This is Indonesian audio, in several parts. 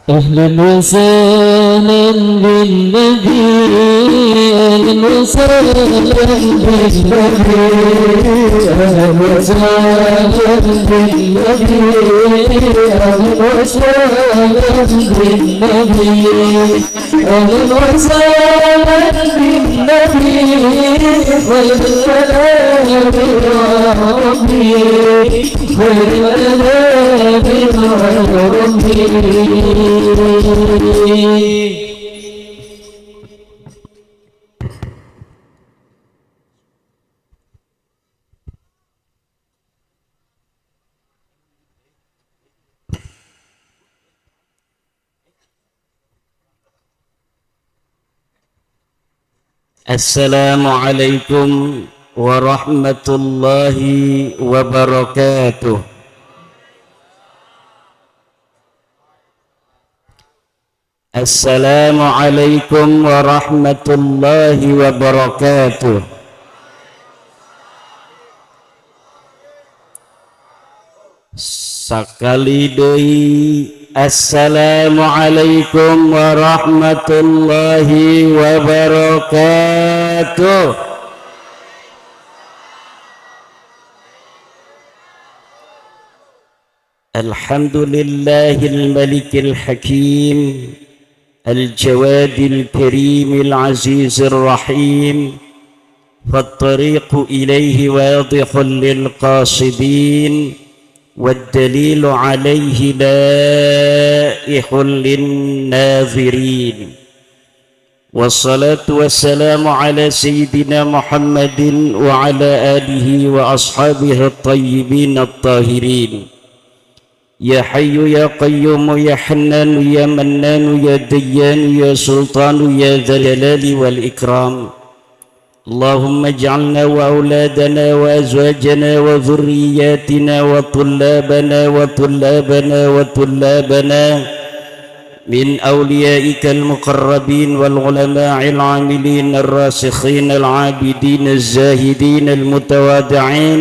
أهلا وسهلا بالنبي، أهلا وسهلا بالنبي، أهلا وسهلا بالنبي، أهلا وسهلا بالنبي، أهلا وسهلا بالنبي، خير الكلام يا ربي، خير الكلام يا ربي. Assalamualaikum warahmatullahi wabarakatuh. Assalamualaikum warahmatullahi wabarakatuh. Sakali deui assalamualaikum warahmatullahi wabarakatuh. Alhamdulillahil malikil hakim al-jawadil karimil azizir rahim. Fattariqu ilaihi wadihun lil qasidin, والدليل عليه لائح للناظرين. والصلاة والسلام على سيدنا محمد وعلى آله وأصحابه الطيبين الطاهرين. يا حي يا قيوم يا حنان يا منان يا ديان يا سلطان يا ذا الجلال والإكرام. اللهم اجعلنا وأولادنا وأزواجنا وذرياتنا وطلابنا من أوليائك المقربين والعلماء العاملين الراسخين العابدين الزاهدين المتواضعين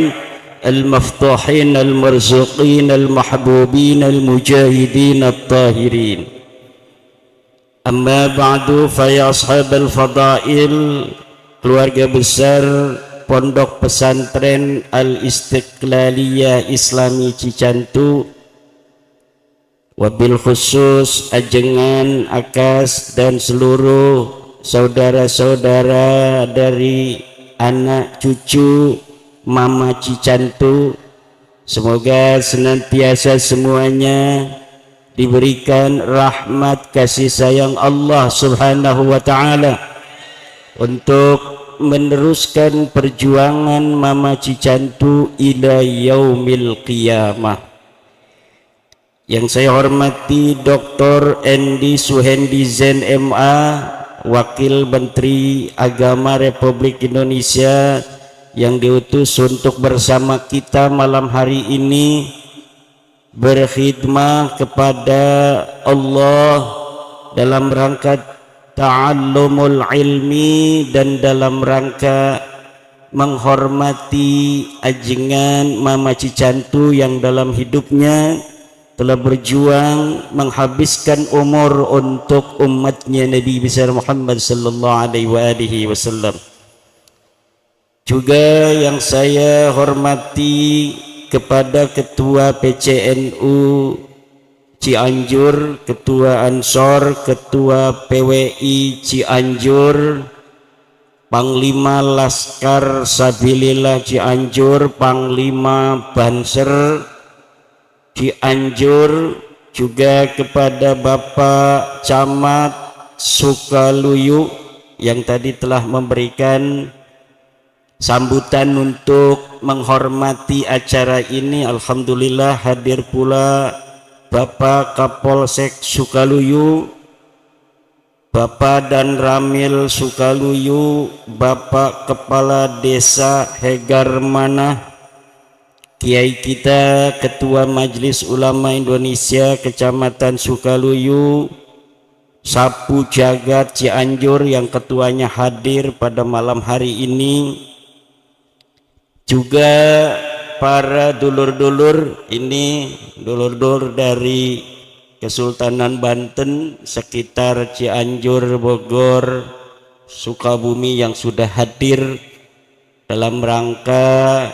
المفتوحين المرزوقين المحبوبين المجاهدين الطاهرين. أما بعد فيا أصحاب الفضائل، keluarga besar Pondok Pesantren Al-Istiqlaliyah Islami Cicantu, wabil khusus ajengan, akas, dan seluruh saudara-saudara dari anak cucu Mama Cicantu, semoga senantiasa semuanya diberikan rahmat kasih sayang Allah Subhanahu wa ta'ala untuk meneruskan perjuangan Mama Cicantu ila yaumil qiyamah. Yang saya hormati Dr. Endi Suhendi Zen MA, Wakil Menteri Agama Republik Indonesia yang diutus untuk bersama kita malam hari ini berkhidmah kepada Allah dalam rangka ta'allumul ilmi dan dalam rangka menghormati ajengan Mama Cicantu yang dalam hidupnya telah berjuang menghabiskan umur untuk umatnya Nabi besar Muhammad sallallahu alaihi wasallam. Juga yang saya hormati kepada Ketua PCNU Cianjur, Ketua Ansor, Ketua PWI Cianjur, Panglima Laskar Sabilillah Cianjur, Panglima Banser Cianjur, juga kepada Bapak Camat Sukaluyu yang tadi telah memberikan sambutan untuk menghormati acara ini. Alhamdulillah hadir pula Bapak Kapolsek Sukaluyu, Bapak dan Ramil Sukaluyu, Bapak Kepala Desa Hegarmanah, Kiai kita Ketua Majelis Ulama Indonesia Kecamatan Sukaluyu, Sapu Jagat Cianjur yang ketuanya hadir pada malam hari ini, juga para dulur-dulur ini, dulur-dulur dari Kesultanan Banten, sekitar Cianjur, Bogor, Sukabumi yang sudah hadir dalam rangka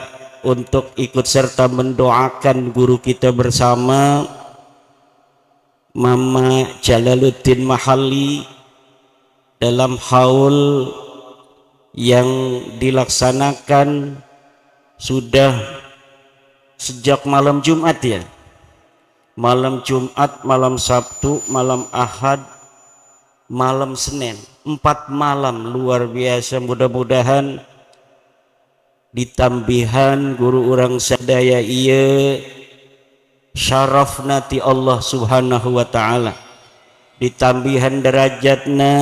untuk ikut serta mendoakan guru kita bersama, Mama Jalaluddin Mahalli, dalam haul yang dilaksanakan sudah sejak malam Jumat ya, malam Jumat, malam Sabtu, malam Ahad, malam Senin, 4 malam luar biasa. Mudah-mudahan ditambihan guru orang sadaya iya syaraf nati Allah subhanahu wa ta'ala, ditambihan derajatna,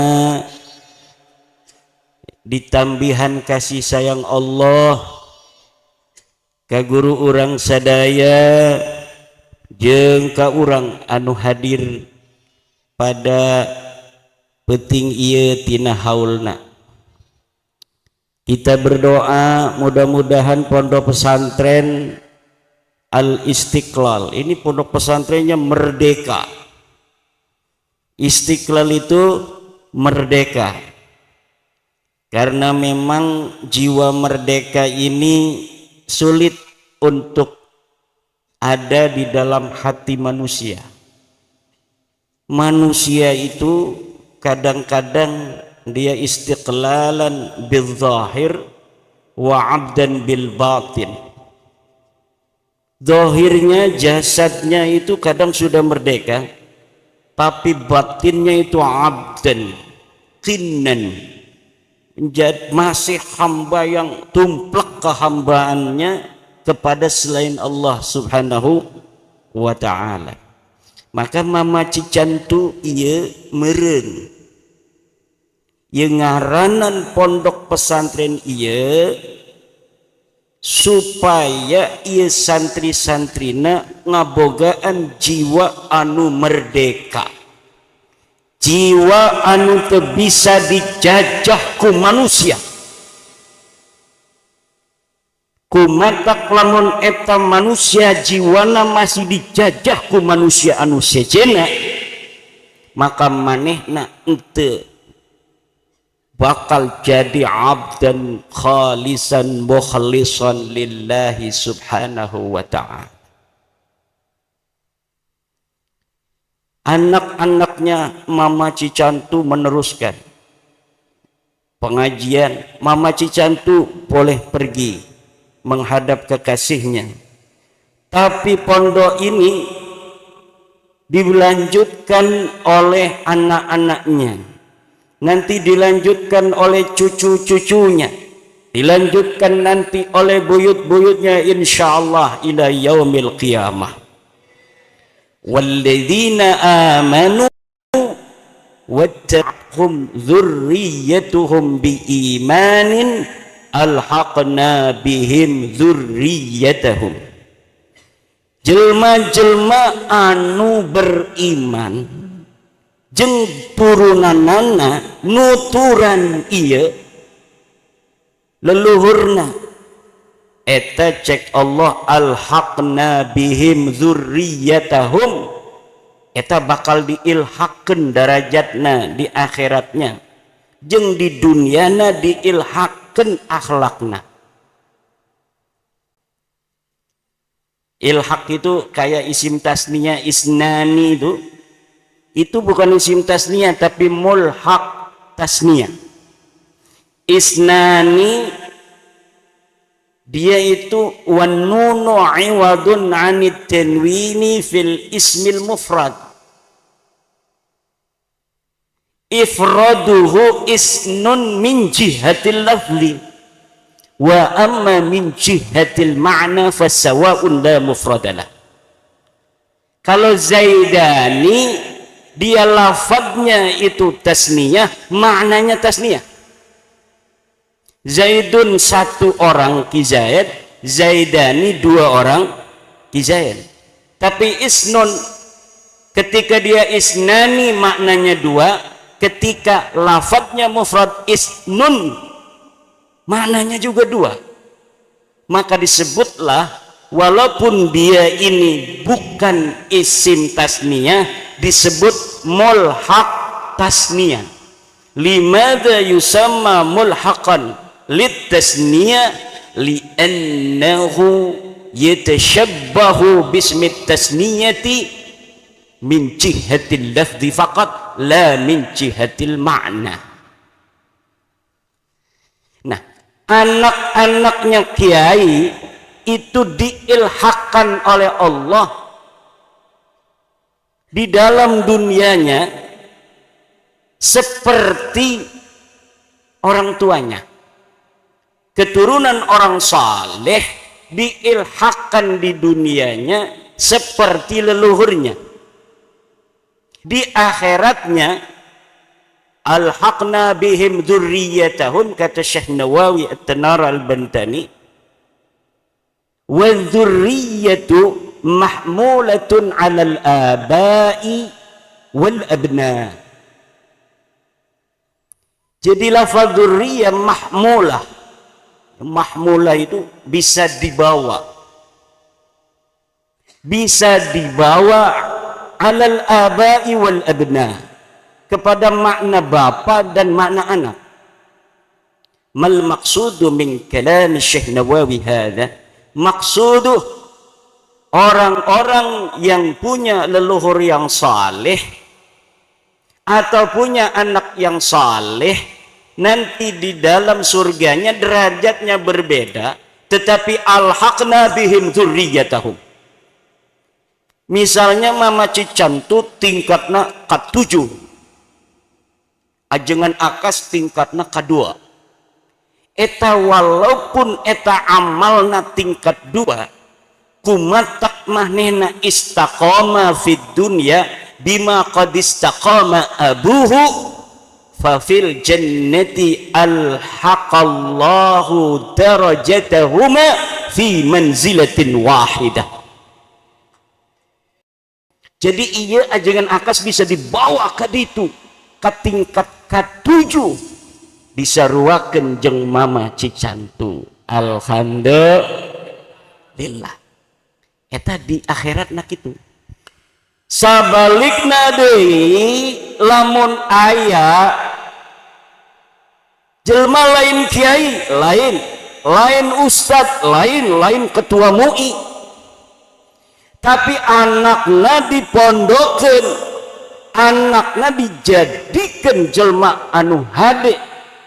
ditambihan kasih sayang Allah ka guru orang sadaya jeung ka urang anu hadir pada penting ieu tina haulna. Kita berdoa mudah-mudahan pondok pesantren Al Istiqlal ini pondok pesantrennya merdeka. Istiqlal itu merdeka, karena memang jiwa merdeka ini sulit untuk ada di dalam hati manusia. Manusia itu kadang-kadang dia istiqlalan bil zahir wa abdan bil batin. Zahirnya, jasadnya itu kadang sudah merdeka, tapi batinnya itu abdan, kinnan, masih hamba yang tumplek kehambaannya kepada selain Allah subhanahu wa ta'ala. Maka Mama Cicantu iya meren, ieu ngaranan pondok pesantren iya supaya ieu santri-santrina ngabogaan jiwa anu merdeka, jiwa anu teu bisa dijajah ku manusia. Kumatak lamun eta manusia jiwana masih dijajah ku manusia anu sejena, maka manehna ente bakal jadi abdan khalisan mukhlisan lillahi subhanahu wa ta'ala. Anak-anaknya Mama Cicantu meneruskan pengajian. Mama Cicantu boleh pergi menghadap kekasihnya, tapi pondok ini dilanjutkan oleh anak-anaknya, nanti dilanjutkan oleh cucu-cucunya, dilanjutkan nanti oleh buyut-buyutnya insyaallah ila yaumil qiyamah. Walladzina amanu wattaqhum dzurriyyatuhum biimanin alhaqna bihim dzurriyyatahum. Jelma-jelma anu beriman jeung turunanana nuturan ieu leluhurna eta cek Allah alhaqna bihim dzurriyyatahum, eta bakal diilhaqkeun darajatna di akhiratnya jeung di dunyana diilhaqkeun akhlakna. Ilhaq itu kayak isim tasniyah isnani, itu bukan isim tasniyah tapi mulhaq tasniyah. Isnani dia itu wan nunu iwadun anit tanwini fil ismil mufrad, ifraduhu isnun min jihatil lafzi wa amma min jihatil ma'na fasawa'un la mufradalah. Kalau Zaidani dia lafadznya itu tasniyah, maknanya tasniyah. Zaidun satu orang ki Zaid, Zaidani dua orang ki Zaid. Tapi isnun ketika dia isnani maknanya dua, ketika lafadznya mufrad isnun maknanya juga dua, maka disebutlah walaupun dia ini bukan isim tasniyah disebut mulhaq tasniyah. Limadha yusamma mulhaqan lit tasniyah li'annahu yatashabbahu bismi tasniyati min jihatil lafzi faqat la min jihatil ma'na. Nah, anak-anaknya kiai itu diilhaqkan oleh Allah di dalam dunianya seperti orang tuanya. Keturunan orang saleh diilhaqkan di dunianya seperti leluhurnya. Di akhiratnya alhaqna bihim dzurriyyatahum, kata Syekh Nawawi At-Tanar Al-Bantani, wa dzurriyyatu mahmulatun 'alal aba'i wal abna. Jadi lafaz dzurriyyah mahmulah. Mahmulah itu bisa dibawa alal aba'i wal abna, kepada makna bapa dan makna anak. Mal maqsudu min kalam Syekh Nawawi hadha, maqsuduh orang-orang yang punya leluhur yang saleh atau punya anak yang saleh, nanti di dalam surganya derajatnya berbeda, tetapi alhaqna bihim dzurriyyatahum. Misalnya Mama Cican tuh tingkatnya K7, ajengan akas tingkatnya K2. Eta walaupun eta amalna tingkat 2, kumatak mahnena istaqama fid dunya bima qad istaqama abuhu, fa fil jannati alhaqallahu darajatahuma fi manzilatin wahidah. Jadi iya ajengan akas bisa dibawa ke ditu ke tingkat K7 disaruakeun jeung Mama Cicantu. Alhamdulillah. Eta di akhiratna kitu. Sabalikna deui lamun aya jelema lain kiai, lain ustad, lain ketua MUI, tapi anakna dipondokeun, anakna dijadikan jelma anu hade,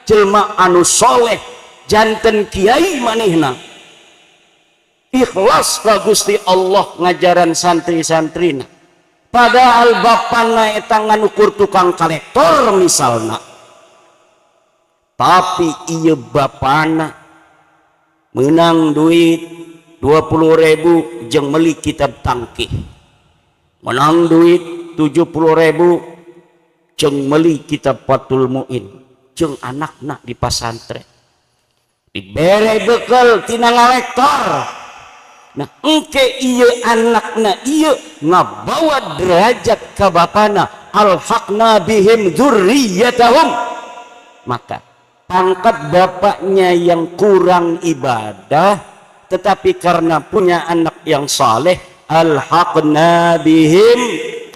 jelma anu soleh, janten kiai manehna ikhlas ka Gusti Allah ngajaran santri-santrina, padahal bapana eta nganukur tukang kolektor misalna, tapi ieu bapana menang duit 20.000 jeung meuli kitab tangkih, menang duit 70.000 jeung meuli kitab Fathul Muin, jeung anakna di pasantren dibere bekel tina ngalektor. Nah engke ieu anakna ieu ngabawa derajat ka bapana, alhaqna bihim dzurriyyatahum, maka pangkat bapaknya yang kurang ibadah tetapi karena punya anak yang saleh, alhaqna bihim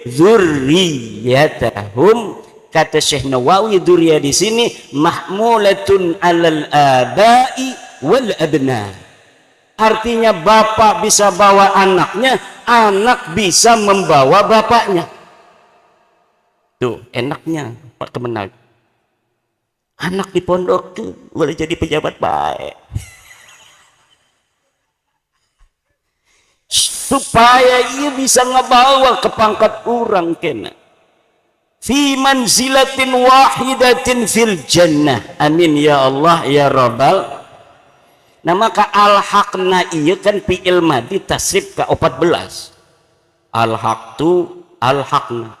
dzurriyyatahum, kata Syekh Nawawi dzurriyyah di sini mahmulatun 'alal aba'i wal abna. Artinya bapak bisa bawa anaknya, anak bisa membawa bapaknya. Tuh enaknya Pak Kemenag, anak di pondok tuh boleh jadi pejabat baik, supaya ia bisa ngebawa ke pangkat orang kena fi manzilatin wahidatin fil jannah. Amin ya Allah ya Rabbal. Nah maka alhaqna iya kan fi'il madi tasrif ke 14, alhaqtu alhaqna,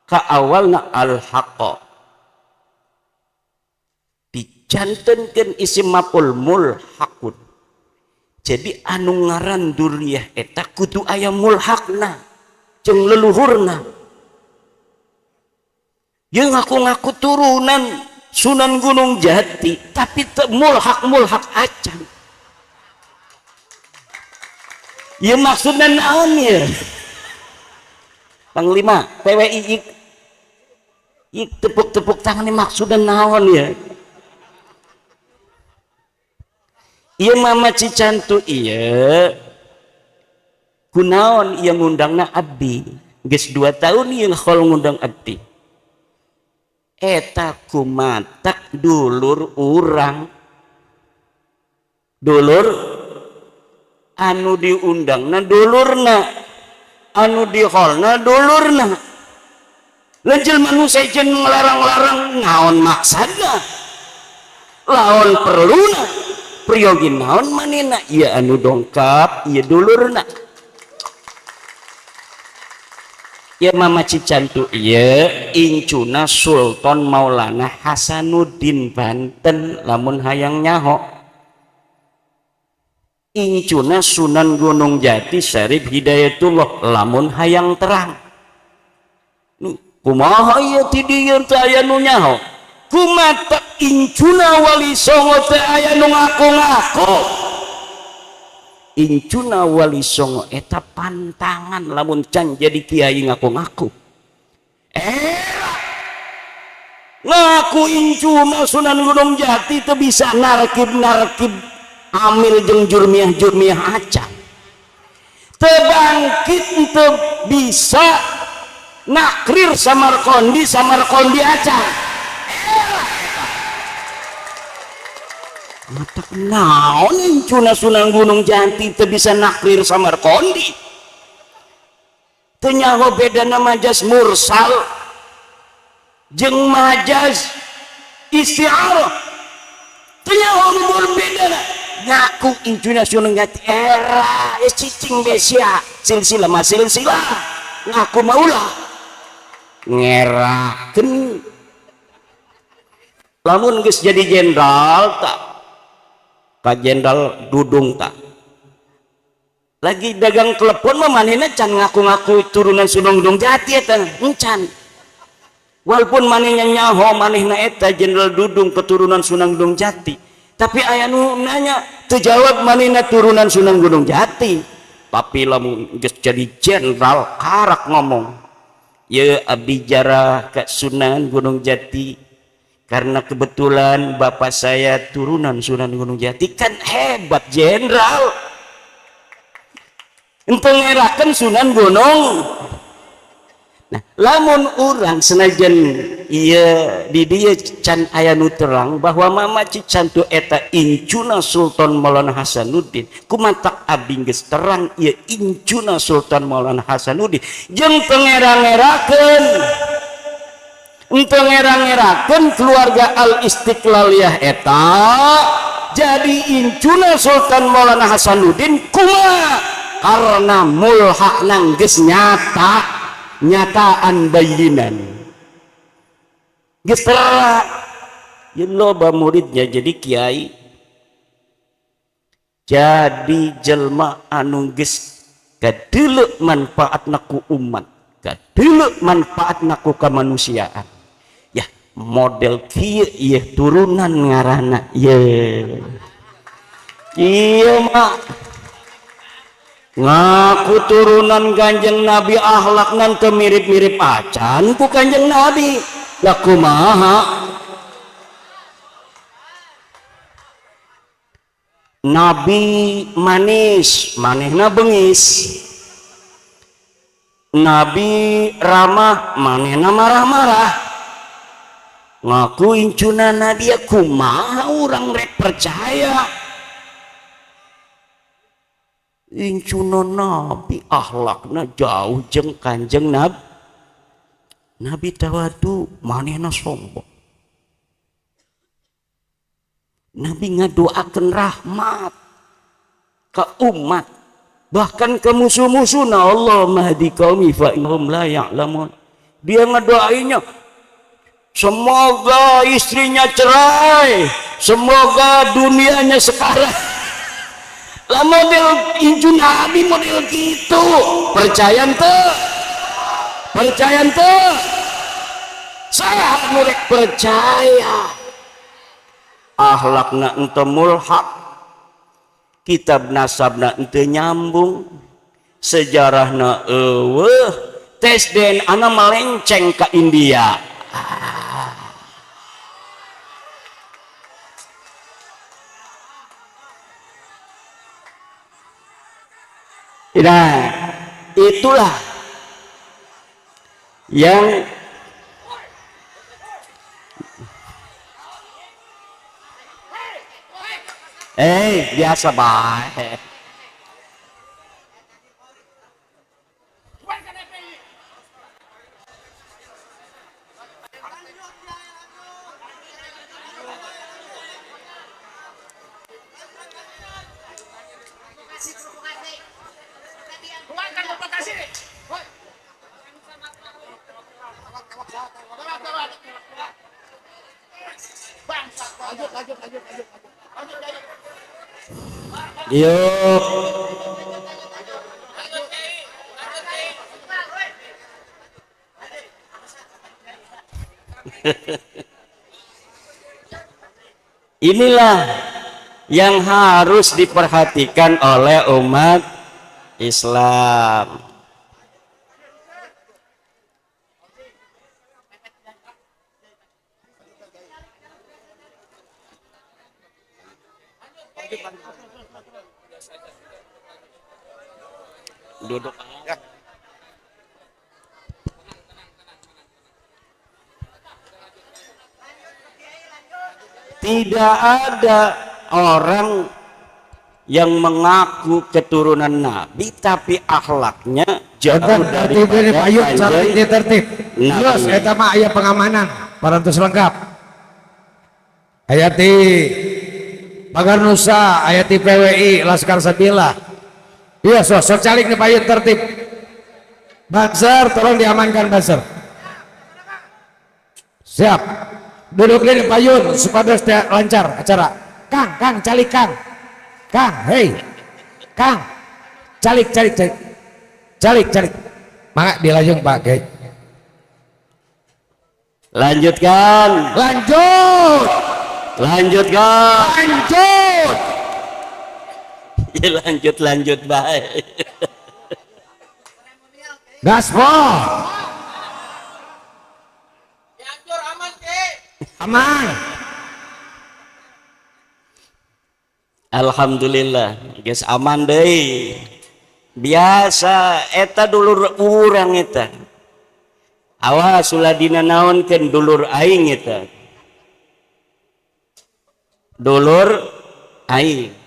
ka awalna alhaqa dijantenkeun isim maf'ul mulhaqun. Jadi anu ngaran dzurriyyah eta kudu aya mulhaqna jeung leluhurna. Ye ngaku-ngaku turunan Sunan Gunung Jati tapi mulhaq acan. Ya maksudnya naon ya Panglima PWI tepuk-tepuk tangan ini maksudnya naon ya. Iya mama cicantu iya kunaon iya ngundangna abdi geus 2 tahun ieu khol ngundang abdi eta kumatak dulur urang dulur anu diundangna dulurna anu diholna dulurna lejel manusia jen ngelarang-larang naon maksana laon perluna priyogi naon manina iya anu dongkap iya dulurna ya mama cicantu iya incuna Sultan Maulana Hasanuddin Banten lamun hayang nyaho incuna Sunan Gunung Jati Syarif Hidayatullah lamun hayang terang kumaha ieu ti dieu teh aya nu nyaho kumata incuna Wali Songo teh aya nu ngaku-ngaku incuna Wali Songo eta pantangan lamun can jadi kiai ngaku-ngaku ngaku incuna Sunan Gunung Jati teh bisa narkib amil jeung jurmiah acan teu bangkit teu bisa nakrir Samarkondi acan matak naon incuna Sunan Gunung Jati teu bisa nakrir Samarkondi teu nyaho bedana majas mursal jeung majas isti'arah teu nyaho bedana ngaku incuna Sunan Jati era cicing besia silsilah ngaku maulah ngerakeun lamun geus jadi jenderal tak ka jenderal Dudung tak lagi dagang telepon mah manehna can ngaku-ngaku turunan Sunan Gunung Jati eta encan walaupun manehnya nyaho manehna eta jenderal Dudung keturunan Sunan Gunung Jati tapi aya nu nanya teu jawab manehna turunan Sunan Gunung Jati tapi lamun geus jadi jenderal karak ngomong ya abdi jarah ke Sunan Gunung Jati karena kebetulan bapak saya turunan Sunan Gunung Jati kan hebat jenderal ente ngerakan Sunan Gunung. Nah lamun urang senajan iya di dia can aya nu terang bahwa mama cicantu eta incuna Sultan Maulana Hasanuddin kumatak abdi geus terang ieu incuna Sultan Maulana Hasanuddin jeung ngera-ngerakeun keluarga Al Istiqlaliyah eta jadi incuna Sultan Maulana Hasanuddin kumaha karena mulhakna geus nyataan bayinan geus terang yeun loba muridnya jadi kiai jadi jelma anu geus kadeuleu manfaatna ku umat kadeuleu manfaatna ku kamanusiaan ya model kieu ieu turunan ngaranna ieu mah ngaku turunan Kanjeng Nabi akhlakna teu mirip-mirip acan ku Kanjeng Nabi lah kumaha Nabi manis manehna beungis Nabi ramah manehna marah-marah ngaku incuna Nabi kumaha urang rek percaya incuna Nabi akhlakna jauh jeung Kanjeng Nabi tawadu manehna sombong Nabi ngadoakeun rahmat ka umat bahkan ke musuh-musuhna Allah mahdi qaumi fa innahum la ya'lamun dia ngedoainya semoga istrinya cerai semoga dunianya sekarang lah model injun Nabi model gitu percaya saya murek percaya akhlakna ente mulhak kitab nasabna ente nyambung sejarahna tes DNA na melenceng ke India. Nah, itulah yang biasa baik. Yuk. Inilah yang harus diperhatikan oleh umat Islam. Duduk. Tidak ada orang yang mengaku keturunan Nabi tapi akhlaknya jauh dari tertib. Terus eta mah aya pengamanan, parantos lengkap. Ayati Pagar Nusa, ayati PWI, Laskar Sabila. Iya, sok calik nih payun tertib. Buzzer, tolong diamankan buzzer. Siap. Duduk di payun supaya lancar acara. Kang, calik Kang. Kang, hei. Kang. Calik. Mangga dilajung Pak, guys. Lanjutkan. Lanjut. Ya, lanjut baik. Gaspol. Aman. Alhamdulillah, geus aman deui. Biasa eta dulur urang eta. Awas ulah dina naonkeun dulur aing eta. Dulur aing.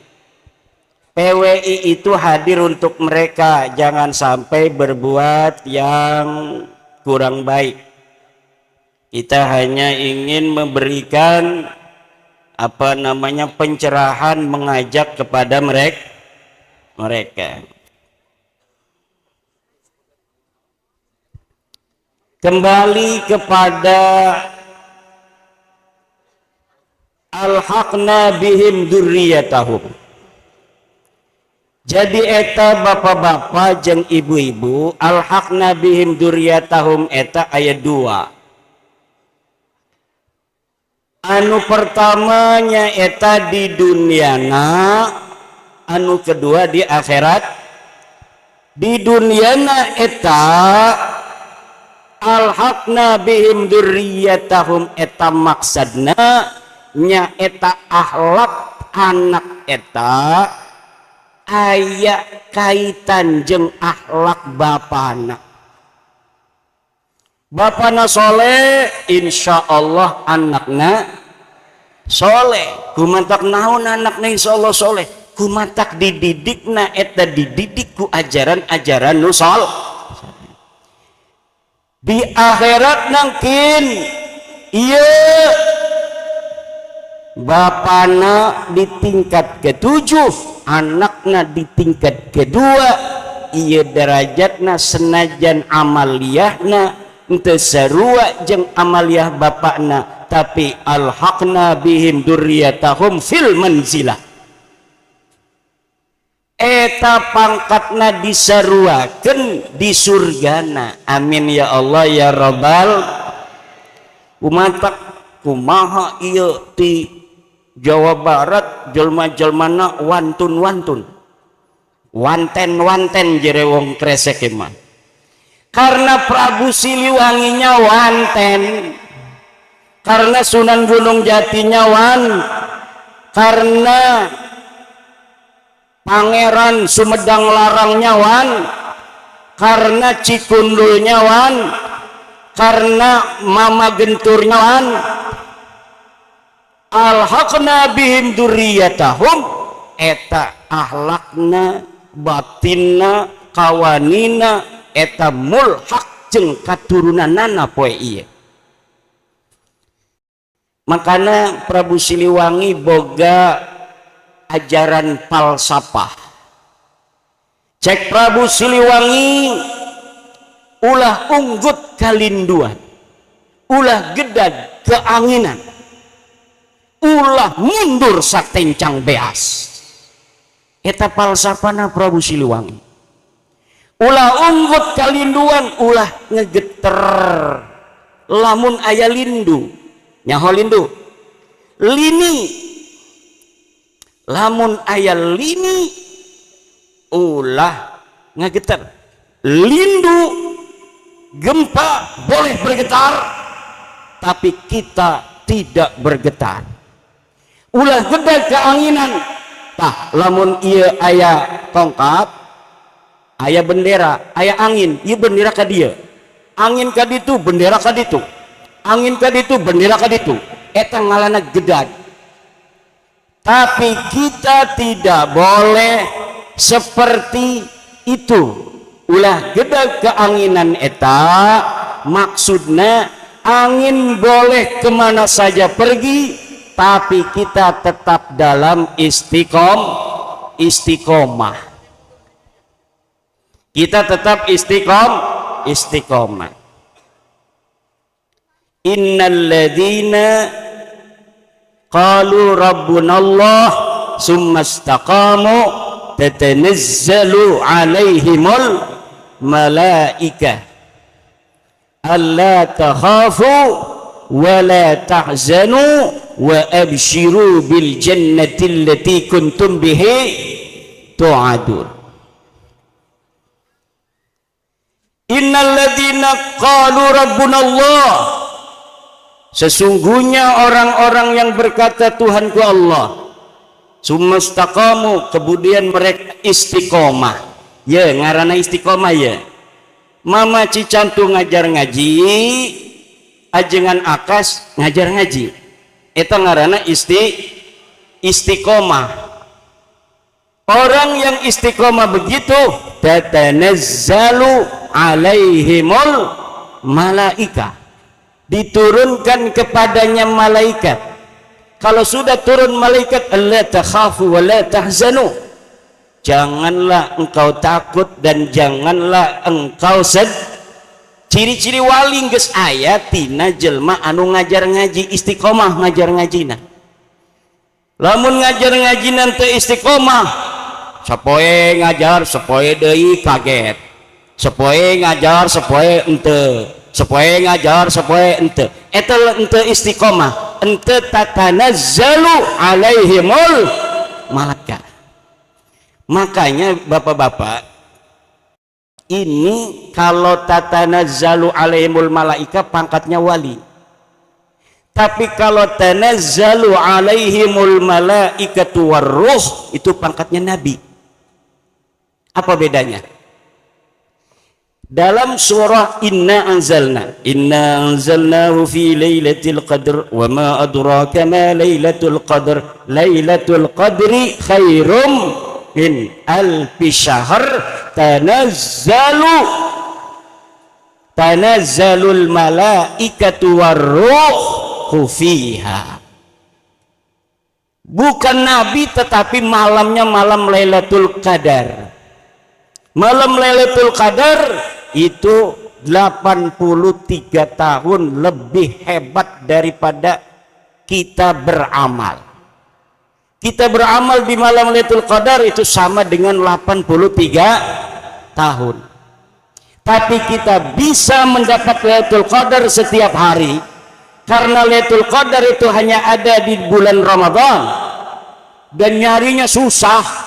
PWI itu hadir untuk mereka, jangan sampai berbuat yang kurang baik. Kita hanya ingin memberikan pencerahan, mengajak kepada mereka. Kembali kepada alhaqna bihim dzurriyyatahum. Jadi eta bapak-bapak jeung ibu-ibu, alhaqna bihim dzurriyyatahum eta ayat 2. Anu pertamanya eta di duniana, anu kedua di akhirat. Di duniana eta alhaqna bihim dzurriyyatahum eta maksadna nya eta akhlak anak eta aya kaitan jeung akhlak bapana. Bapana soleh, insya Allah anakna soleh. Kumantak naon anakna insya Allah soleh. Kumantak dididikna eta dididik ku ajaran-ajaran nu soleh. Di akhirat nangkin iya bapana di tingkat ketujuh, anakna di tingkat kedua. Iya derajatna senajan amaliyahna ente sarua jeung amaliyah bapakna, tapi alhaqna bihim dzurriyyatahum fil manzilah. Eta pangkatna disaruakeun di surgana. Amin ya Allah ya rabbal. Umatak kumaha ieu ti Jawa Barat jelma-jelmana wantun-wantun. wanten jere wong kresek mah. Karena Prabu Siliwanginya wanten, karena Sunan Gunung Jatinya karena Pangeran Sumedang Larangnya karena Cikundulnya karena Mama Genturnya alhaqna bihim dzurriyyatahum, eta ahlakna batinna kawanina eta mulhaq jeung katurunanana poe ieu. Makana Prabu Siliwangi boga ajaran falsafah. Cek Prabu Siliwangi ulah unggut kalinduan, ulah gedad keanginan, ulah mundur satencang beas. Eta falsafana Prabu Siliwangi. Ulah unggut kalinduan, ulah ngegeter. Lamun aya lindu, nyaho lindu, lini. Lamun aya lini, ulah ngegeter. Lindu, gempa boleh bergetar, tapi kita tidak bergetar. Ulah gede keanginan. Tah, lamun ieu aya tongkat, aya bendera, aya angin, ieu bendera ka dieu. Angin ka ditu, bendera ka ditu. Angin ka ditu, bendera ka ditu. Eta ngaranna gedad. Tapi kita tidak boleh seperti itu. Ulah gedad keanginan eta, maksudnya angin boleh kemana saja pergi, tapi kita tetap dalam istiqomah. Kita tetap istiqomah. Innal ladzina qalu rabbunallah summa istaqamu tatanazzalu alaihimul malaikah alla takhafu wa la tahzanu wa abshiru bil jannati allati kuntum bihi tu'adun. Innal ladzina qalu rabbunallah, sesungguhnya orang-orang yang berkata Tuhanku Allah, summa istaqamu, kemudian mereka istiqomah. Ya, ngaranna istiqomah ya. Mama Cicantu ngajar ngaji, ajengan akas ngajar ngaji. Eta ngaranna istiqomah. Orang yang istiqomah begitu, tatanazzalu alaihimul malaika, diturunkan kepadanya malaikat. Kalau sudah turun malaikat, alla takhafu wa la tahzanu, janganlah engkau takut dan janganlah engkau sedih. Ciri-ciri wali geus aya tina jelma anu ngajar ngaji istiqomah ngajar ngajina. Lamun ngajar ngajina teu istiqomah, sapoe ngajar sapoe deui kaget, sapoe ngajar sapoe ente, sapoe ngajar sapoe ente. Eta ente istiqomah, ente tatanazzalu alaihimul malaika. Makanya bapak-bapak, ini kalau tatanazzalu alaihimul malaika pangkatnya wali. Tapi kalau tanazzalu alaihimul malaikatu warruh itu pangkatnya nabi. Apa bedanya? Dalam surah Inna anzalnahu fi lailatul qadr wa ma adraka ma lailatul qadr, lailatul qadri khairum min alfi syahr, tanazzalul malaikatu warruh fiha. Bukan nabi tetapi malamnya malam Lailatul Qadar. Malam Lailatul Qadar itu 83 tahun lebih hebat daripada kita beramal. Kita beramal di malam Lailatul Qadar itu sama dengan 83 tahun. Tapi kita bisa mendapat Lailatul Qadar setiap hari karena Lailatul Qadar itu hanya ada di bulan Ramadan dan nyarinya susah.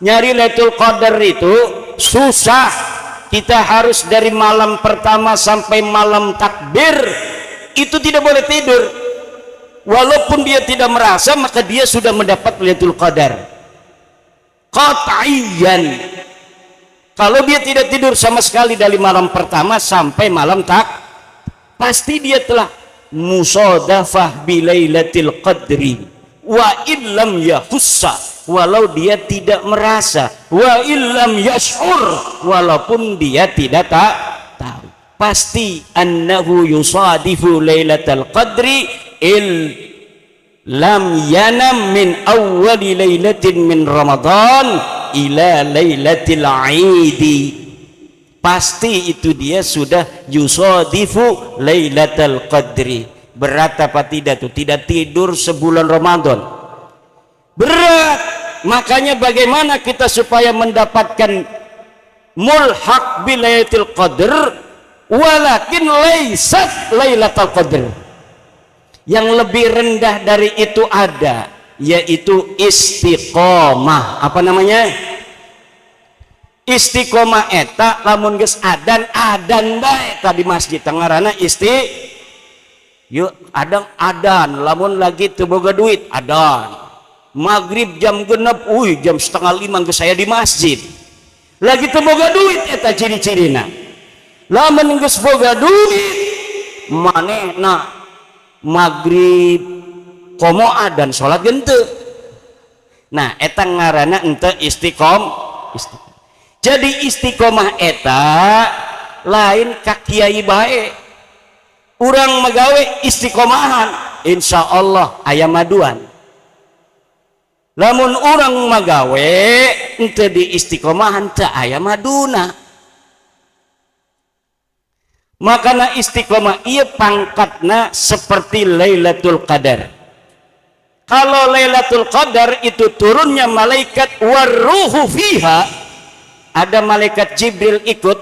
nyari Lailatul Qadar itu susah. Kita harus dari malam pertama sampai malam takbir itu tidak boleh tidur. Walaupun dia tidak merasa, maka dia sudah mendapat Lailatul Qadar qat'iyan. Kalau dia tidak tidur sama sekali dari malam pertama sampai malam pasti dia telah musadafah bilailatil qadri wa illam yahussa, walau dia tidak merasa, wa illam yash'ur, walaupun dia tidak tahu, pasti annahu yusadifu lailatul qadri lam yanam min awwali lailatin min Ramadan ila lailatil Aidi. Pasti itu dia sudah yusadifu lailatul qadri. Berat apa tidak tuh? Tidak tidur sebulan Ramadan, berat. Makanya bagaimana kita supaya mendapatkan mulhaq bil lailatul qadr walakin laysat lailatul qadr. Yang lebih rendah dari itu ada, yaitu istiqomah. Apa namanya? Istiqomah eta lamun geus adan bae eta di masjid tangarana yuk adan lamun lagi teu boga duit adan. Maghrib jam 6, jam 4:30 geus saya di masjid. Lagi teu boga duit eta ciri-cirina. Lamun geus boga duit manehna maghrib komo adan salat genteu. Nah eta ngaranna henteu istiqomah. Jadi istiqomah eta lain ka kiai bae. Urang magawe istiqomahan insya Allah aya maduan. Lamun urang magawe henteu di istiqomahan teu aya maduna. Makana istiqomah ieu pangkatna seperti Lailatul Qadar. Kalau Lailatul Qadar itu turunnya malaikat waruhu fiha, ada malaikat Jibril ikut,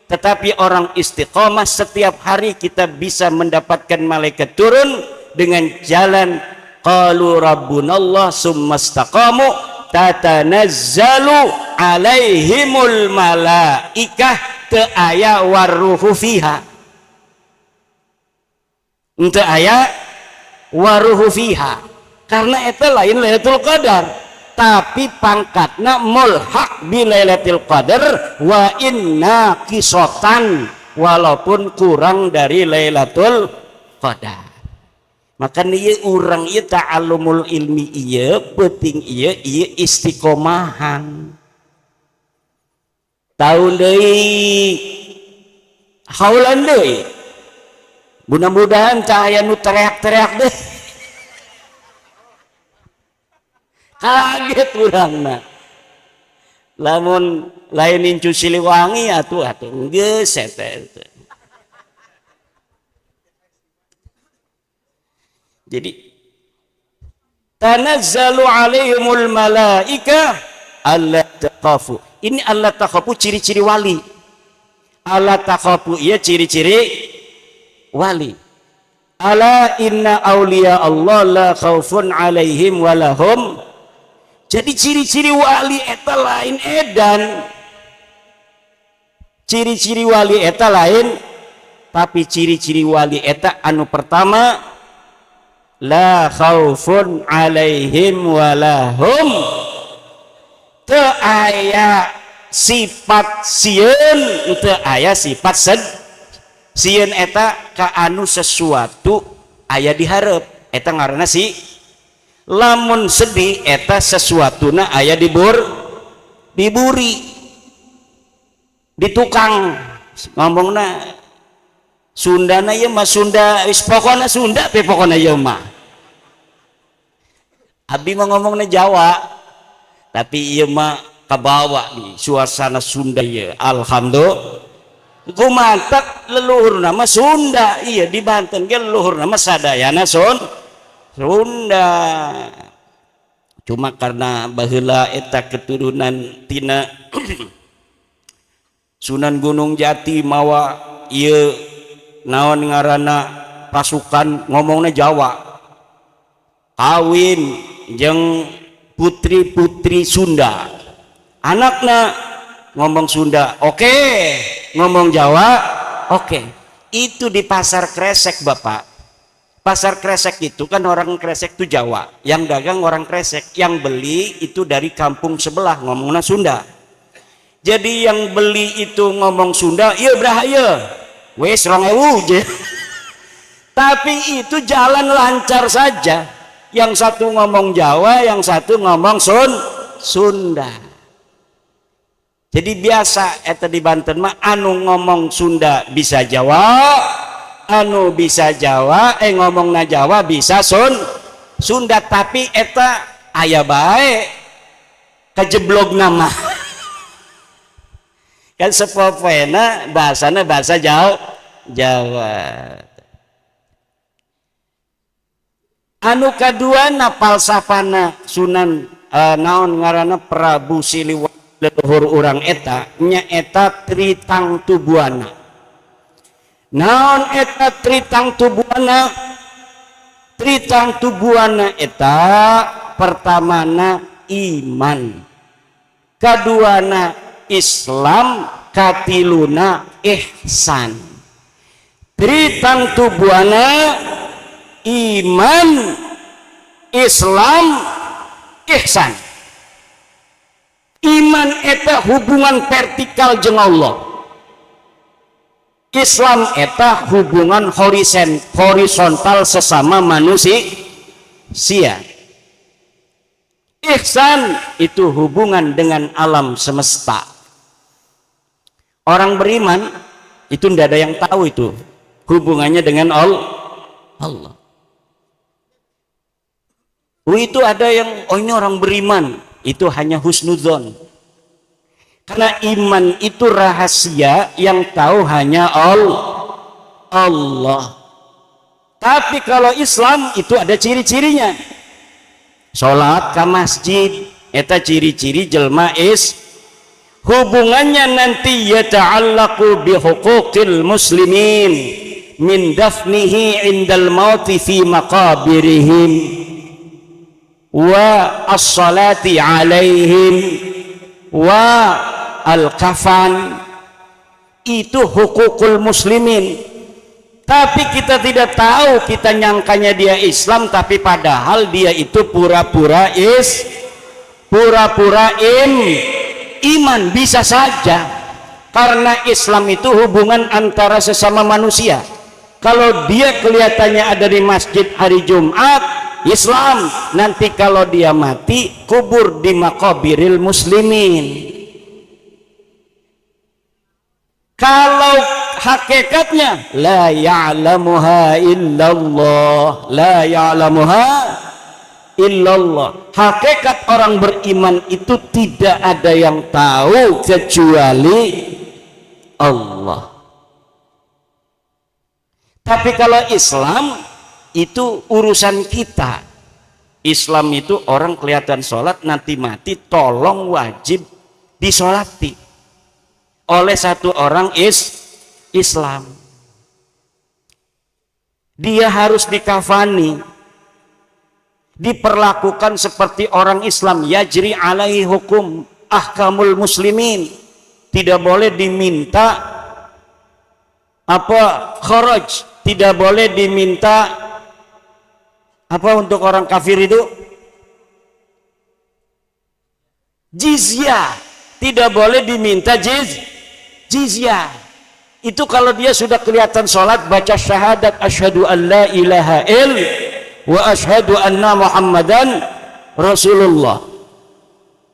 tetapi orang istiqomah setiap hari kita bisa mendapatkan malaikat turun dengan jalan qalu rabbunallah summastaqamu tatanazzalu alaihimul malaikah teu aya waruhu fiha. Teu aya waruhu fiha karena eta lain Lailatul Qadar, tapi pangkatna mulhaq bi Lailatul Qadar wa inna qisatan, walaupun kurang dari Lailatul Qadar. Maka ieu urang ieu ta'allumul ilmi ieu penting ieu istiqomahan. Tahun deui haulan deui mudah-mudahan cahaya nu teriak-teriak deh. Kaget urangna lamun lain Incu Siliwangi atuh geus eta. Jadi tanazzalu alaihimul malaika alla taqafu. Ini Allah takhafu ciri-ciri wali. Allah takhafu iya ciri-ciri wali. Ala inna auliya Allah la khaufun alaihim walahum. Jadi ciri-ciri wali eta lain edan. Ciri-ciri wali eta lain, tapi ciri-ciri wali eta anu pertama la khaufun alaihim walahum. Teu aya sifat sieun, teu aya sifat sieun eta ka anu sesuatu aya dihareup, eta ngaranna si. Lamun sedih eta sesuatuna aya diburi di tukang ngomongna Sundana ieu mah Sunda wis pokona Sunda pe pokona ieu mah. Abdi mah ngomongna Jawa tapi ieu mah kabawa di suasana Sunda ieu. Alhamdulillah. Kumatak leluhurna mah Sunda, iya di Banten ge leluhurna mah sadayana Sunda. Cuma karena baheula eta keturunan tina Sunan Gunung Jati mawa ieu naon ngaranna pasukan ngomongna Jawa. Kawin jeung putri-putri Sunda. Anaknya ngomong Sunda, oke. Ngomong Jawa, oke. Itu di pasar Kresek, Bapak. Pasar Kresek itu kan orang Kresek itu Jawa, yang dagang orang Kresek, yang beli itu dari kampung sebelah ngomongnya Sunda. Jadi yang beli itu ngomong Sunda, iya berahaya, wes 2000 je. Tapi itu jalan lancar saja. Yang satu ngomong Jawa, yang satu ngomong Sunda. Jadi biasa eta di Banten mah anu ngomong Sunda bisa Jawa, anu bisa Jawa, ngomongna Jawa bisa Sunda, tapi eta aya bae kejeblog nama. Kan sepopena bahasana bahasa Jawa. Anu kadua na falsafana Sunan naon ngaranna Prabu Siliwangi leluhur urang eta nya eta tritang tubuana. Naon eta tritang tubuana? Tritang tubuana eta pertamana iman, kaduana Islam, katiluna ihsan. Tritang tubuana iman, Islam, ihsan. Iman eta hubungan vertikal jeung Allah. Islam eta hubungan horizontal sesama manusia. Ihsan itu hubungan dengan alam semesta. Orang beriman itu tidak ada yang tahu itu hubungannya dengan Allah. Itu ada yang ini orang beriman itu hanya husnudzon. Karena iman itu rahasia yang tahu hanya Allah. Tapi kalau Islam itu ada ciri-cirinya. Salat ke masjid eta ciri-ciri jelma hubungannya nanti yata'allaqu bi huquqil muslimin min dafnihi indal mauti fi maqabirihim wa as-salati alaihim wa al-kafan. Itu hukukul muslimin, tapi kita tidak tahu, kita nyangkanya dia Islam tapi padahal dia itu pura-pura iman. Bisa saja karena Islam itu hubungan antara sesama manusia. Kalau dia kelihatannya ada di masjid hari Jumat Islam, nanti kalau dia mati kubur di maqabiril muslimin. Kalau hakikatnya la ya'lamuha illallah, la ya'lamuha illallah. Hakikat orang beriman itu tidak ada yang tahu kecuali Allah. Tapi kalau Islam itu urusan kita. Islam itu orang kelihatan sholat nanti mati tolong wajib disolati oleh satu orang Islam. Dia harus dikafani, diperlakukan seperti orang Islam, yajri alaihi hukum ahkamul muslimin. Tidak boleh diminta kharaj, tidak boleh diminta untuk orang kafir itu jizyah, tidak boleh diminta jizyah. Itu kalau dia sudah kelihatan sholat baca syahadat asyhadu an la ilaha wa asyhadu anna muhammadan rasulullah.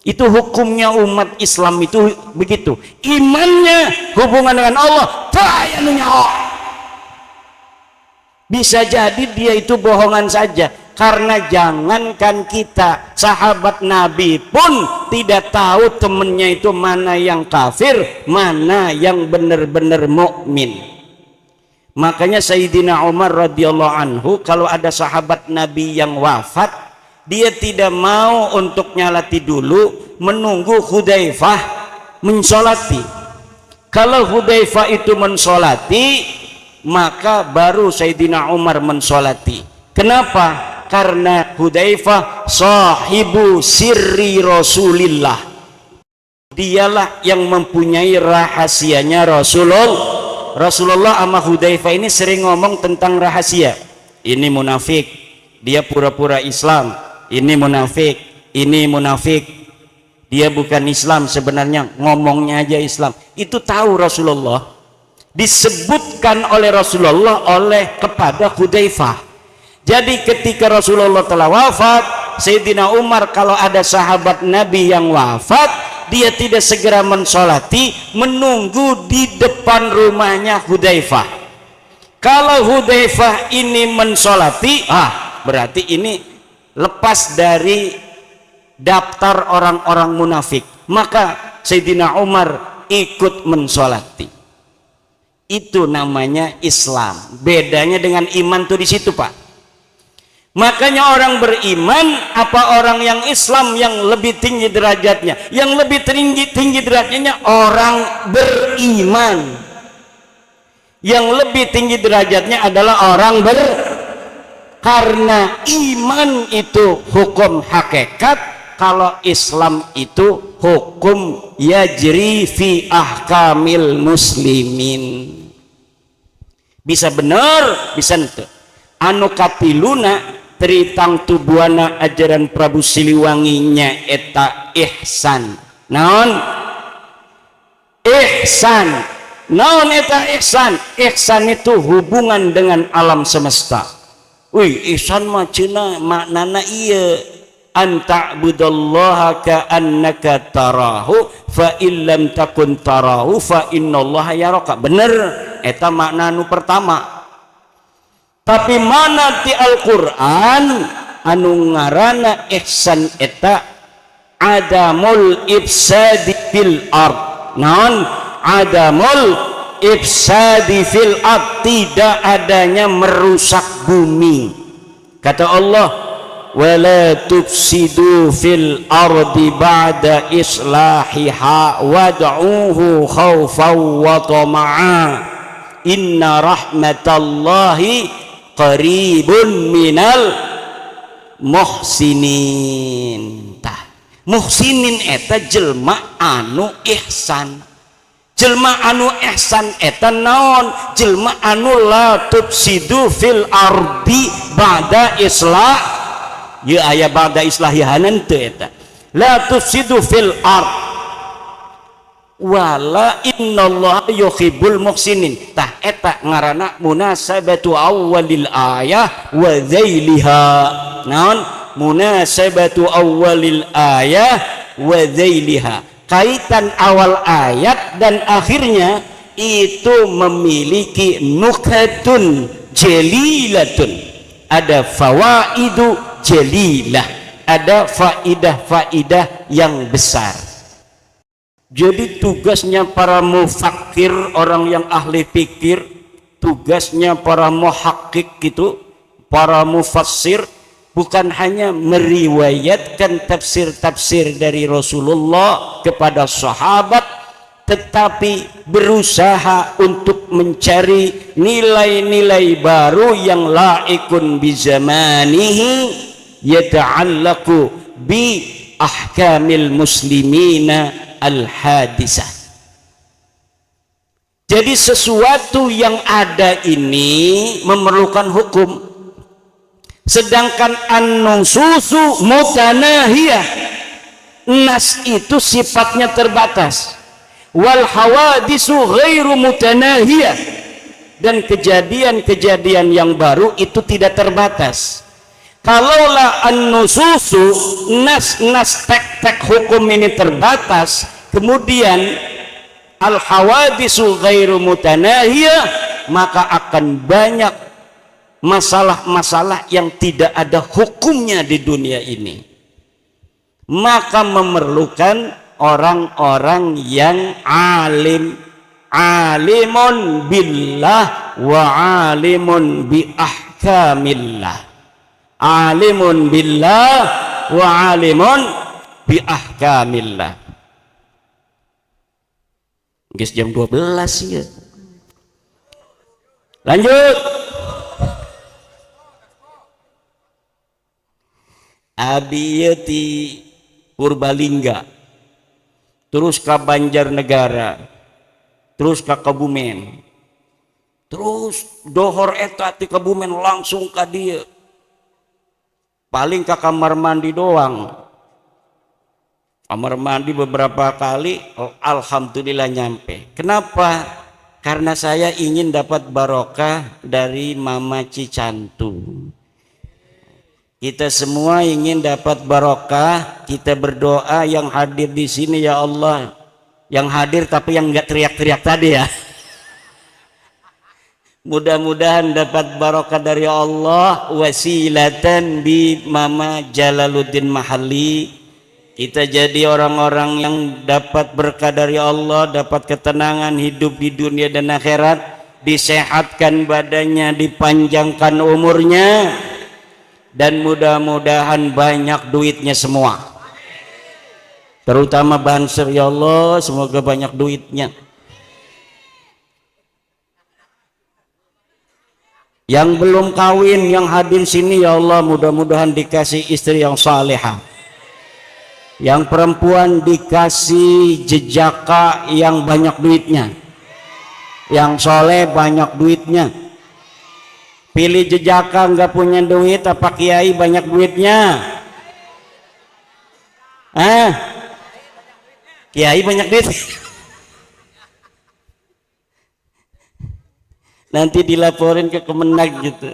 Itu hukumnya umat Islam itu begitu. Imannya hubungan dengan Allah bisa jadi dia itu bohongan saja. Karena jangankan kita, sahabat Nabi pun tidak tahu temennya itu mana yang kafir, mana yang benar-benar mukmin. Makanya Sayyidina Umar radhiyallahu anhu kalau ada sahabat Nabi yang wafat, dia tidak mau untuk nyalati dulu, menunggu Hudzaifah mensolati. Kalau Hudzaifah itu mensolati, maka baru Sayyidina Umar mensolati. Kenapa? Karena Hudzaifah sahibu sirri Rasulillah, Dialah yang mempunyai rahasianya Rasulullah sama Hudzaifah ini sering ngomong tentang rahasia. Ini munafik, dia pura-pura Islam. Ini munafik, dia bukan Islam sebenarnya, ngomongnya aja Islam. Itu tahu Rasulullah, disebutkan oleh Rasulullah kepada Hudzaifah. Jadi ketika Rasulullah telah wafat, Sayyidina Umar kalau ada sahabat Nabi yang wafat, dia tidak segera mensolati, menunggu di depan rumahnya Hudzaifah. Kalau Hudzaifah ini mensolati, berarti ini lepas dari daftar orang-orang munafik, maka Sayyidina Umar ikut mensolati. Itu namanya Islam. Bedanya dengan iman tuh di situ, Pak. Makanya orang beriman apa orang yang Islam yang lebih tinggi derajatnya? Yang lebih tinggi derajatnya orang beriman. Yang lebih tinggi derajatnya adalah orang karena iman itu hukum hakikat, kalau Islam itu hukum yajri fi ahkamil muslimin. Bisa benar, bisa ente. Anu kapiluna tritang tubuana ajaran Prabu Siliwangi eta ihsan. Naon? Ihsan. Naon eta ihsan? Ihsan itu hubungan dengan alam semesta. Wih, ihsan mah cenah maknana ieu anta budallaha ka annaka tarahu fa illam takun tarahu fa innallaha yaraka. Bener, eta makna anu pertama. Tapi mana di Al-Quran anu ngaranna ihsan eta adamul ifsadi fil ard. Naon? Adamul ifsadi fil ard, tidak adanya merusak bumi. Kata Allah, wala tufsidu fil ardi ba'da islahiha wad'uhu khawfan wa tama'a inna rahmatallahi qaribun minal muhsinin. Muhsinin eta jelma anu ihsan. Jelma anu ihsan eta naon? Jelma anu la tufsidu fil ardi ba'da islah. Ye aya ba'da islahihanan teu eta. La tufsidu fil ard wala innallaha yuhibbul muhsinin. Tah eta ngaranna munasabatu awwalil ayah wa dzailiha. Naon? Munasabatu awwalil ayah wa dzailiha. Kaitan awal ayat dan akhirnya itu memiliki nukatun jalilatun. Ada fawaidu jalilah, ada faidah-faidah yang besar. Jadi tugasnya para mufakir, orang yang ahli pikir, tugasnya para muhakkik gitu, para mufassir, bukan hanya meriwayatkan tafsir-tafsir dari Rasulullah kepada sahabat, tetapi berusaha untuk mencari nilai-nilai baru yang laikun bi zamanihi yata'allaqu bi ahkamil muslimina al-hadisah. Jadi sesuatu yang ada ini memerlukan hukum, sedangkan an-nususu mutanahiyah, nas itu sifatnya terbatas, wal hawadisu ghairu mutanahiyah, dan kejadian-kejadian yang baru itu tidak terbatas. Kalaulah an-nususu, nas-nas tek-tek hukum ini terbatas, kemudian al-hawadisu ghairu mutanahiyah, maka akan banyak masalah-masalah yang tidak ada hukumnya di dunia ini. Maka memerlukan orang-orang yang alimun billah wa alimun bi ahkamillah. Alimun billah wa alimun bi ahkamillah. Guys, jam 12 ya. Lanjut. Abiyati Purbalingga terus ke Banjarnegara, terus ke Kebumen, terus dohor eta ti Kebumen langsung ke dia, paling ke kamar mandi doang. Kamar mandi beberapa kali, oh, alhamdulillah nyampe. Kenapa? Karena saya ingin dapat barokah dari Mama Cicantu. Kita semua ingin dapat barokah. Kita berdoa yang hadir di sini ya Allah, yang hadir tapi yang nggak teriak-teriak tadi ya. Mudah-mudahan dapat barokah dari Allah, wasilatan bi Mama Jalaluddin Mahalli. Kita jadi orang-orang yang dapat berkah dari Allah, dapat ketenangan hidup di dunia dan akhirat, disehatkan badannya, dipanjangkan umurnya, dan mudah-mudahan banyak duitnya semua. Terutama Banser ya Allah, semoga banyak duitnya. Yang belum kawin, yang hadir sini ya Allah, mudah-mudahan dikasih istri yang salehah. Yang perempuan dikasih jejaka yang banyak duitnya, yang soleh banyak duitnya. Pilih jejaka nggak punya duit apa kiai banyak duitnya? Kiai banyak duit. Nanti dilaporin ke Kemenag gitu.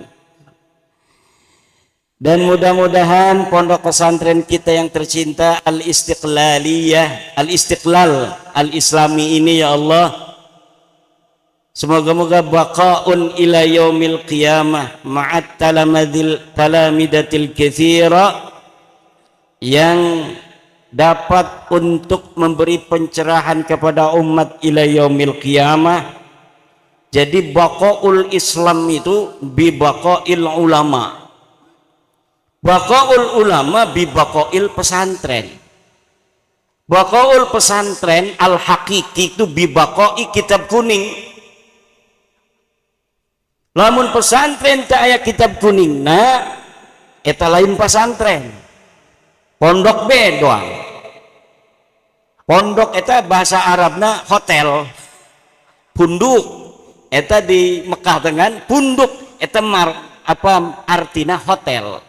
Dan mudah-mudahan pondok pesantren kita yang tercinta Al-Istiqlaliyah, Al-Istiqlal Al-Islami ini ya Allah, semoga-moga baqaun ila yaumil qiyamah ma'at talamidatil katsira, yang dapat untuk memberi pencerahan kepada umat ila yaumil qiyamah. Jadi baqaul Islam itu bi baqail ulama, baqaul ulama bi baqail pesantren. Baqaul pesantren al hakiki itu bi baqai kitab kuning. Lamun pesantren tak aya kitab kuning, nah eta lain pesantren. Pondok be doang. Pondok eta bahasa Arabna hotel. Punduk eta di Mekah dengan punduk eta apa artina hotel.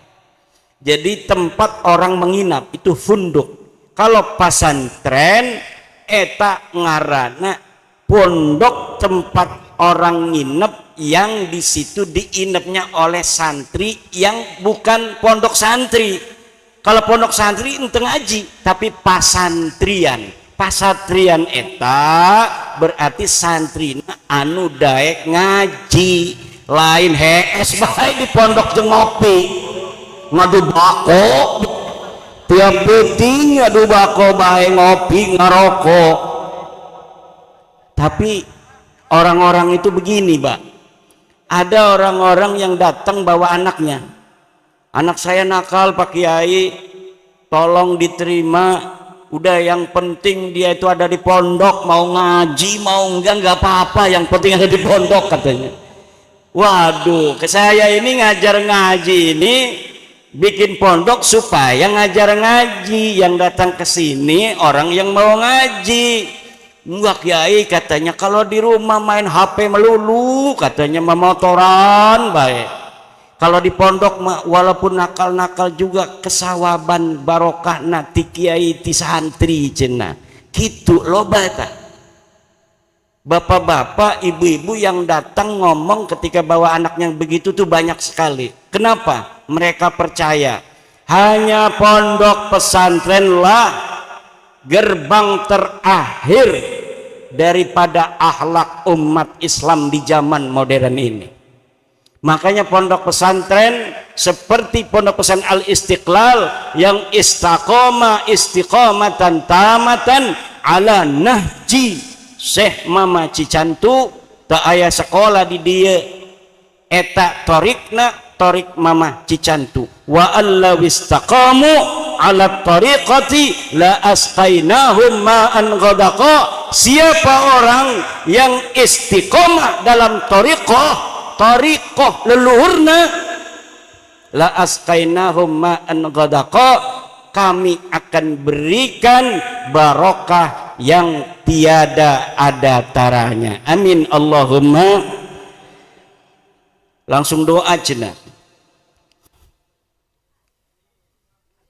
Jadi tempat orang menginap itu funduk. Kalau pesantren eta ngaranna pondok, tempat orang nginep yang di situ diinepnya oleh santri yang bukan pondok santri. Kalau pondok santri ente ngaji, tapi pasantrian. Pasantrian eta berarti santrina anu daek ngaji, lain hees bae di pondok jeung ngopi. Ngadu bako tiap penting, ngadu bako bae ngopi ngerokok. Tapi orang-orang itu begini, Pak. Ada orang-orang yang datang bawa anaknya. Anak saya nakal Pak Kiai, tolong diterima. Udah yang penting dia itu ada di pondok, mau ngaji mau enggak apa-apa, yang penting ada di pondok katanya. Waduh, ke saya ini ngajar ngaji ini bikin pondok supaya ngajar ngaji, yang datang ke sini orang yang mau ngaji. Enggak Kiai katanya, kalau di rumah main HP melulu katanya, memotoran baik. Kalau di pondok walaupun nakal-nakal juga kesawaban barokah ti kiai ti santri cenah. Kitu loba eta. Bapak-bapak, ibu-ibu yang datang ngomong ketika bawa anaknya begitu tuh banyak sekali. Kenapa? Mereka percaya hanya pondok pesantrenlah gerbang terakhir daripada akhlak umat Islam di zaman modern ini. Makanya pondok pesantren seperti pondok pesantren Al-Istiqlal yang istiqomatan tamatan ala nahji Syekh Mama Cicantu, tak aya sekolah di dia eta torikna torik Mama Cicantu. Wa alla wistaqamu ala tariqati la asqainahum ma'an ghadaqa. Siapa orang yang istiqomah dalam tariqah leluhurna, la asqainahum ma'an ghadaqa, kami akan berikan barokah yang tiada ada taranya. Amin Allahumma. Langsung doa cenah.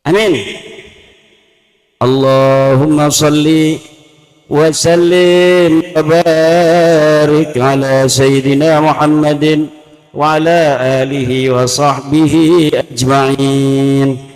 Amin. Allahumma salli wa sallim wa barik ala sayyidina Muhammadin wa ala alihi wa sahbihi ajma'in.